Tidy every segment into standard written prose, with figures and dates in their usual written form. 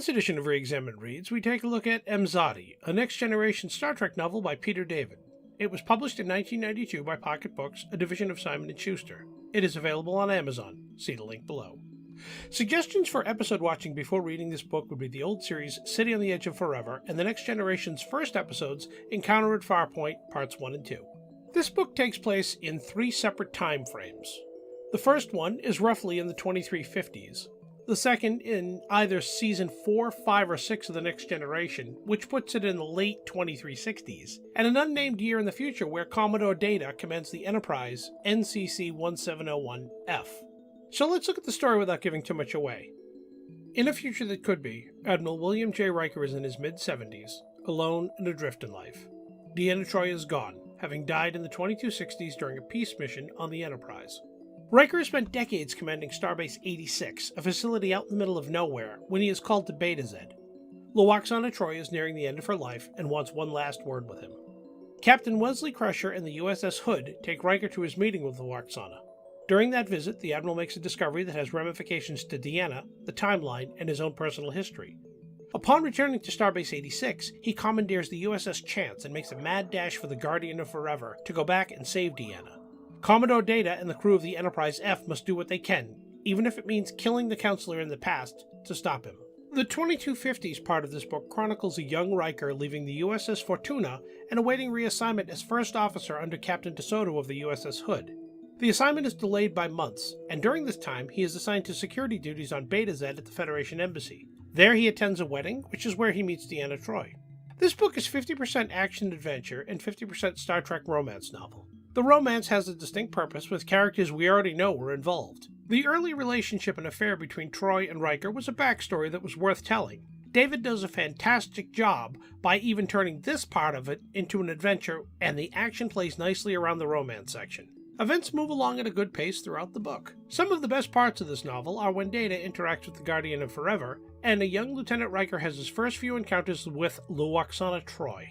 this edition of ReExamined Reads, we take a look at Imzadi, a next-generation Star Trek novel by Peter David. It was published in 1992 by Pocket Books, a division of Simon & Schuster. It is available on Amazon. See the link below. Suggestions for episode watching before reading this book would be the old series City on the Edge of Forever and the Next Generation's first episodes Encounter at Farpoint, Parts 1 and 2. This book takes place in 3 separate time frames. The first one is roughly in the 2350s. The second in either Season 4, 5, or 6 of The Next Generation, which puts it in the late 2360s, and an unnamed year in the future where Commodore Data commands the Enterprise NCC 1701F. So let's look at the story without giving too much away. In a future that could be, Admiral William J. Riker is in his mid-70s, alone and adrift in life. Deanna Troi is gone, having died in the 2260s during a peace mission on the Enterprise. Riker has spent decades commanding Starbase 86, a facility out in the middle of nowhere, when he is called to Beta Z. Lwaxana Troi is nearing the end of her life and wants one last word with him. Captain Wesley Crusher and the USS Hood take Riker to his meeting with Lwaxana. During that visit, the Admiral makes a discovery that has ramifications to Deanna, the timeline, and his own personal history. Upon returning to Starbase 86, he commandeers the USS Chance and makes a mad dash for the Guardian of Forever to go back and save Deanna. Commodore Data and the crew of the Enterprise F must do what they can, even if it means killing the counselor in the past, to stop him. The 2250s part of this book chronicles a young Riker leaving the USS Fortuna and awaiting reassignment as first officer under Captain DeSoto of the USS Hood. The assignment is delayed by months, and during this time he is assigned to security duties on Beta Z at the Federation Embassy. There he attends a wedding, which is where he meets Deanna Troi. This book is 50% action-adventure and 50% Star Trek romance novel. The romance has a distinct purpose with characters we already know were involved. The early relationship and affair between Troi and Riker was a backstory that was worth telling. David does a fantastic job by even turning this part of it into an adventure, and the action plays nicely around the romance section. Events move along at a good pace throughout the book. Some of the best parts of this novel are when Data interacts with the Guardian of Forever, and a young Lieutenant Riker has his first few encounters with Lwaxana Troi.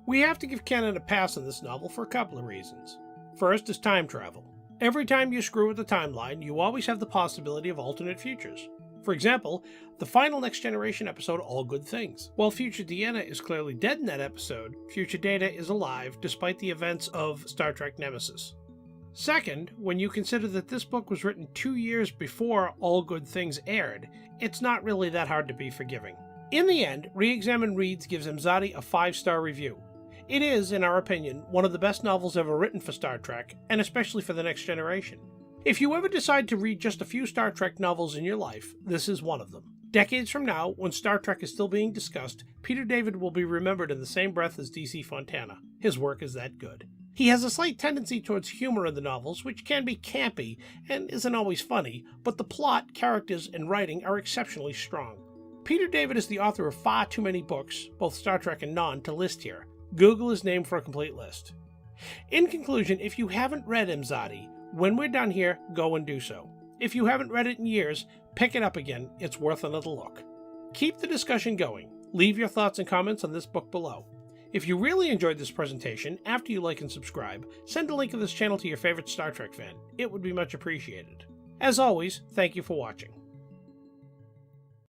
We have to give canon a pass on this novel for a couple of reasons. First is time travel. Every time you screw with the timeline, you always have the possibility of alternate futures. For example, the final Next Generation episode, All Good Things. While future Deanna is clearly dead in that episode, future Data is alive despite the events of Star Trek Nemesis. Second, when you consider that this book was written 2 years before All Good Things aired, it's not really that hard to be forgiving. In the end, ReExamined Reads gives Imzadi a 5-star review. It is, in our opinion, one of the best novels ever written for Star Trek, and especially for the Next Generation. If you ever decide to read just a few Star Trek novels in your life, this is one of them. Decades from now, when Star Trek is still being discussed, Peter David will be remembered in the same breath as D.C. Fontana. His work is that good. He has a slight tendency towards humor in the novels, which can be campy and isn't always funny, but the plot, characters, and writing are exceptionally strong. Peter David is the author of far too many books, both Star Trek and non, to list here. Google his name for a complete list. In conclusion, if you haven't read Imzadi, when we're done here, go and do so. If you haven't read it in years, pick it up again. It's worth another look. Keep the discussion going. Leave your thoughts and comments on this book below. If you really enjoyed this presentation, after you like and subscribe, send a link of this channel to your favorite Star Trek fan. It would be much appreciated. As always, thank you for watching.